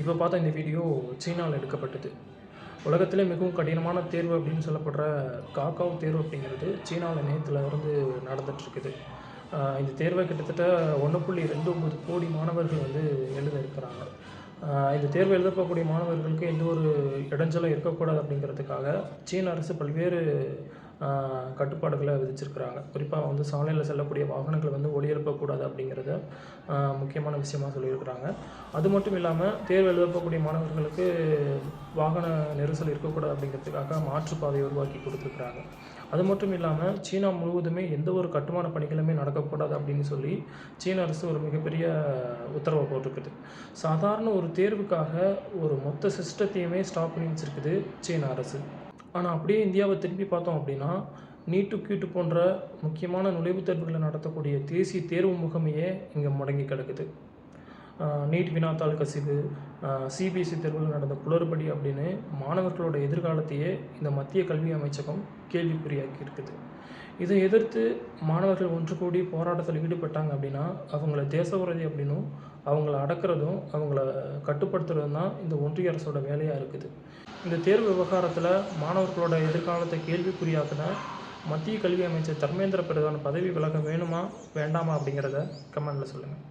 இப்போ பார்த்த இந்த வீடியோ சீனாவில் எடுக்கப்பட்டது. உலகத்திலே மிகவும் கடினமான தேர்வு அப்படின்னு சொல்லப்படுற காகாவ் தேர்வு அப்படிங்கிறது சீனாவில் நேத்துல இருந்து நடந்துகிட்ருக்குது. இந்த தேர்வை கிட்டத்தட்ட 1.29 கோடி மாணவர்கள் எழுத இருக்கிறாங்க. இந்த தேர்வு எழுதப் போகக்கூடிய மாணவர்களுக்கு எந்த ஒரு இடைஞ்சலும் இருக்கக்கூடாது அப்படிங்கிறதுக்காக சீன அரசு பல்வேறு கட்டுப்பாடுகளை விதிச்சிருக்கிறாங்க. குறிப்பாக சாலையில் செல்லக்கூடிய வாகனங்கள் ஒலி எழுப்பக்கூடாது அப்படிங்கிறத முக்கியமான விஷயமா சொல்லியிருக்கிறாங்க. அது மட்டும் இல்லாமல் தேர்வு எழுதப்போகக்கூடிய மாணவர்களுக்கு வாகன நெரிசல் இருக்கக்கூடாது அப்படிங்கிறதுக்காக மாற்றுப்பாதையை உருவாக்கி கொடுத்துருக்குறாங்க. அது மட்டும் இல்லாமல் சீனா முழுவதுமே எந்த ஒரு கட்டுமான பணிகளுமே நடக்கக்கூடாது அப்படின்னு சொல்லி சீன அரசு ஒரு மிகப்பெரிய உத்தரவை போட்டிருக்குது. சாதாரண ஒரு தேர்வுக்காக ஒரு மொத்த சிஸ்டத்தையுமே ஸ்டாப் பண்ணி வச்சுருக்குது சீன அரசு. ஆனால் அப்படியே இந்தியாவை திரும்பி பார்த்தோம் அப்படின்னா, நீட்டு, கியூட்டு போன்ற முக்கியமான நுழைவுத் தேர்வுகளை நடத்தக்கூடிய தேசிய தேர்வு முகமையே இங்கே முடங்கி கிடக்குது. நீட் வினாத்தாள் கசிவு, சிபிஎஸ்சி தேர்வுகள் நடந்த குளறுபடி அப்படின்னு மாணவர்களோட எதிர்காலத்தையே இந்த மத்திய கல்வி அமைச்சகம் கேள்விக்குறியாக்கி இருக்குது. இதை எதிர்த்து மாணவர்கள் ஒன்று கூடி போராட்டத்தில் ஈடுபட்டாங்க அப்படின்னா, அவங்கள தேச விரோதி அப்படின்னும், அவங்கள அடக்கிறதும், அவங்கள கட்டுப்படுத்துறதும் தான் இந்த ஒன்றிய அரசோட வேலையாக இருக்குது. இந்த தேர்வு விவகாரத்தில் மாணவர்களோட எதிர்காலத்தை கேள்விக்குறியாக்குன மத்திய கல்வி அமைச்சர் தர்மேந்திர பிரதான் பதவி விலக வேணுமா வேண்டாமா அப்படிங்கிறத கமெண்டில் சொல்லுங்கள்.